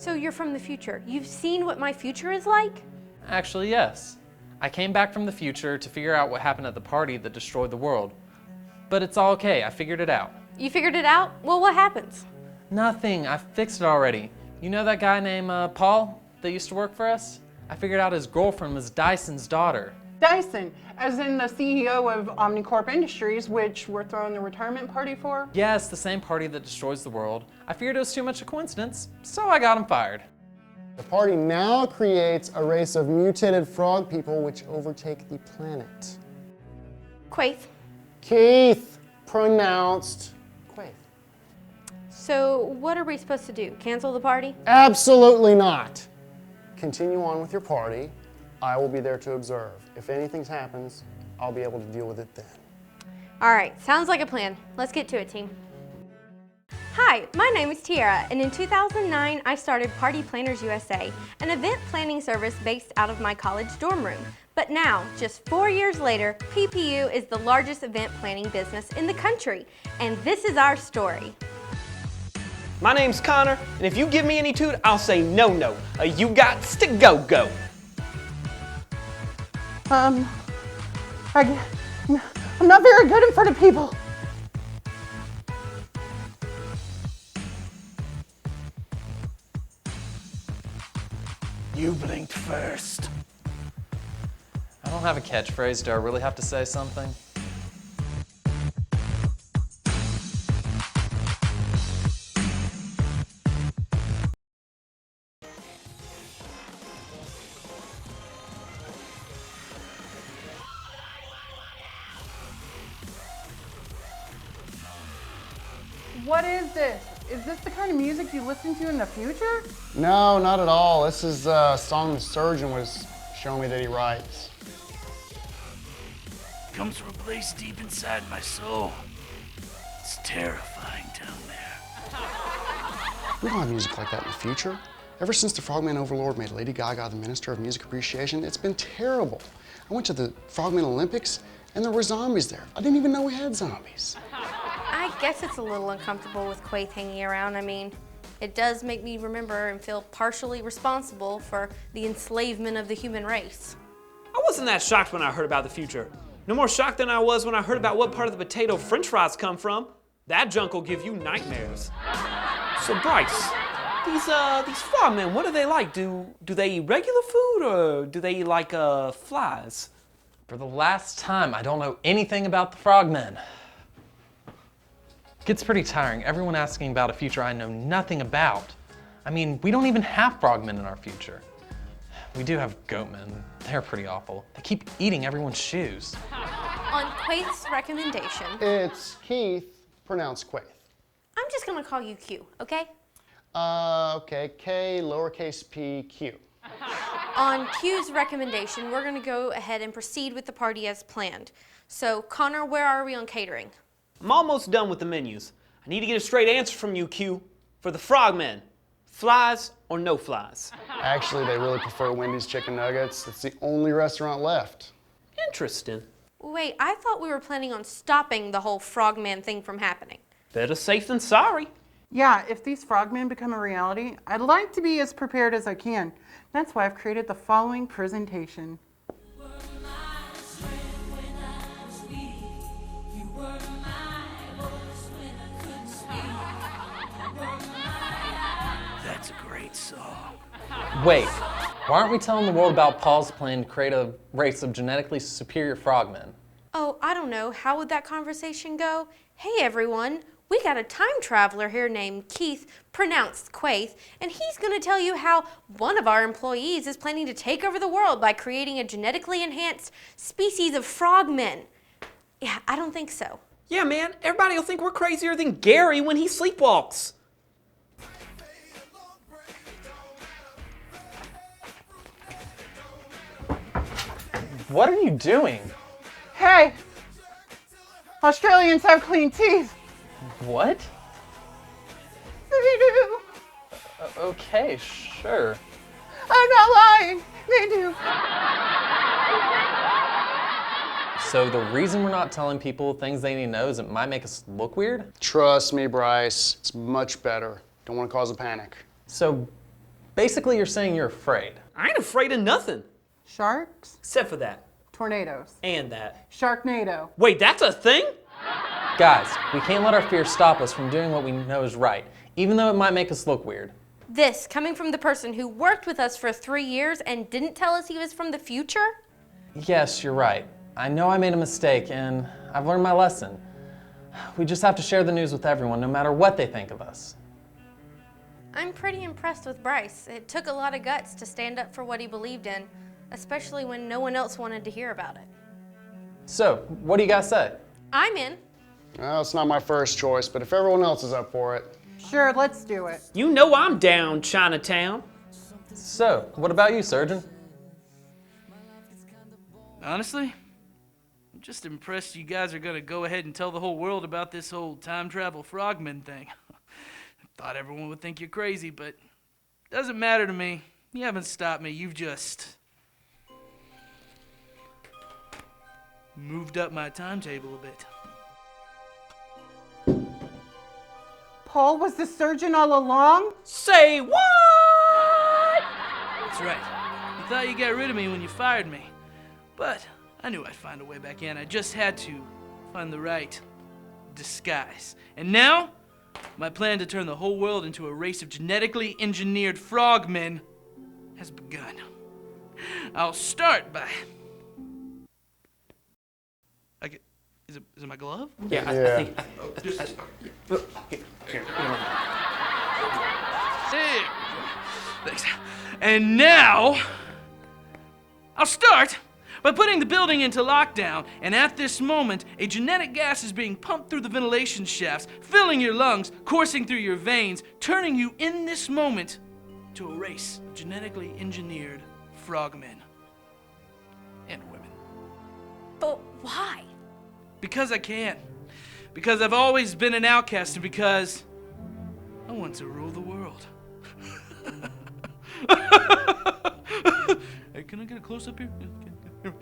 So you're from the future. You've seen what my future is like? Actually, yes. I came back from the future to figure out what happened at the party that destroyed the world. But it's all okay, I figured it out. You figured it out? Well, what happens? Nothing, I fixed it already. You know that guy named Paul that used to work for us? I figured out his girlfriend was Dyson's daughter. Dyson, as in the CEO of Omnicorp Industries, which we're throwing the retirement party for? Yes, the same party that destroys the world. I figured it was too much a coincidence, so I got him fired. The party now creates a race of mutated frog people which overtake the planet. Quaith. Keith, pronounced Quaith. So what are we supposed to do? Cancel the party? Absolutely not. Continue on with your party. I will be there to observe. If anything happens, I'll be able to deal with it then. All right, sounds like a plan. Let's get to it, team. Hi, my name is Tiara, and in 2009, I started Party Planners USA, an event planning service based out of my college dorm room. But now, just 4 years later, PPU is the largest event planning business in the country, and this is our story. My name's Connor, and if you give me any toot, I'll say no. You gots to go. I'm not very good in front of people. You blinked first. I don't have a catchphrase, do I really have to say something? What is this? Is this the kind of music you listen to in the future? No, not at all. This is a song the surgeon was showing me that he writes. Comes from a place deep inside my soul. It's terrifying down there. We don't have music like that in the future. Ever since the Frogman Overlord made Lady Gaga the Minister of Music Appreciation, it's been terrible. I went to the Frogman Olympics and there were zombies there. I didn't even know we had zombies. I guess it's a little uncomfortable with Quaith hanging around. I mean, it does make me remember and feel partially responsible for the enslavement of the human race. I wasn't that shocked when I heard about the future. No more shocked than I was when I heard about what part of the potato French fries come from. That junk will give you nightmares. So Bryce, these frogmen, what are they like? Do they eat regular food or do they eat like flies? For the last time, I don't know anything about the frogmen. Gets pretty tiring, everyone asking about a future I know nothing about. I mean, we don't even have frogmen in our future. We do have goatmen, they're pretty awful. They keep eating everyone's shoes. On Quaith's recommendation, It's Keith, pronounced Quaith. I'm just gonna call you Q, okay? Okay, K, lowercase p, Q. On Q's recommendation, we're gonna go ahead and proceed with the party as planned. So, Connor, where are we on catering? I'm almost done with the menus. I need to get a straight answer from you, Q. For the frogmen, flies or no flies? Actually, they really prefer Wendy's chicken nuggets. It's the only restaurant left. Interesting. Wait, I thought we were planning on stopping the whole frogman thing from happening. Better safe than sorry. Yeah, if these frogmen become a reality, I'd like to be as prepared as I can. That's why I've created the following presentation. That's a great song. Wait, why aren't we telling the world about Paul's plan to create a race of genetically superior frogmen? Oh, I don't know. How would that conversation go? Hey, everyone. We got a time traveler here named Keith, pronounced Quaith, and he's going to tell you how one of our employees is planning to take over the world by creating a genetically enhanced species of frogmen. Yeah, I don't think so. Yeah, man, everybody will think we're crazier than Gary when he sleepwalks. What are you doing? Hey! Australians have clean teeth. What? They do. Okay, sure. I'm not lying. They do. So the reason we're not telling people things they need to know is it might make us look weird? Trust me, Bryce, it's much better. Don't want to cause a panic. So Basically, you're saying you're afraid. I ain't afraid of nothing. Sharks, Except for that. tornadoes, And that. Sharknado. Wait, that's a thing? Guys, we can't let our fears stop us from doing what we know is right, even though it might make us look weird. This coming from the person who worked with us for 3 years and didn't tell us he was from the future? Yes, you're right. I know I made a mistake, and I've learned my lesson. We just have to share the news with everyone, no matter what they think of us. I'm pretty impressed with Bryce. It took a lot of guts to stand up for what he believed in, especially when no one else wanted to hear about it. So, what do you guys say? I'm in. Well, it's not my first choice, but if everyone else is up for it. Sure, let's do it. You know I'm down, Chinatown. So, what about you, Surgeon? Honestly, I'm just impressed you guys are gonna go ahead and tell the whole world about this whole time travel frogman thing. Thought everyone would think you're crazy, but doesn't matter to me. You haven't stopped me. You've just moved up my timetable a bit. Paul was the surgeon all along? Say what? That's right. You thought you got rid of me when you fired me. But I knew I'd find a way back in. I just had to find the right disguise. And now, my plan to turn the whole world into a race of genetically engineered frogmen has begun. I'll start by... Is it my glove? Yeah, I think... Here. There. Thanks. And now, I'll start by putting the building into lockdown, and at this moment, a genetic gas is being pumped through the ventilation shafts, filling your lungs, coursing through your veins, turning you in this moment to a race of genetically engineered frogmen and women. But why? Because I can. Because I've always been an outcast, and because I want to rule the world. Hey, can I get a close up here? Yeah, okay.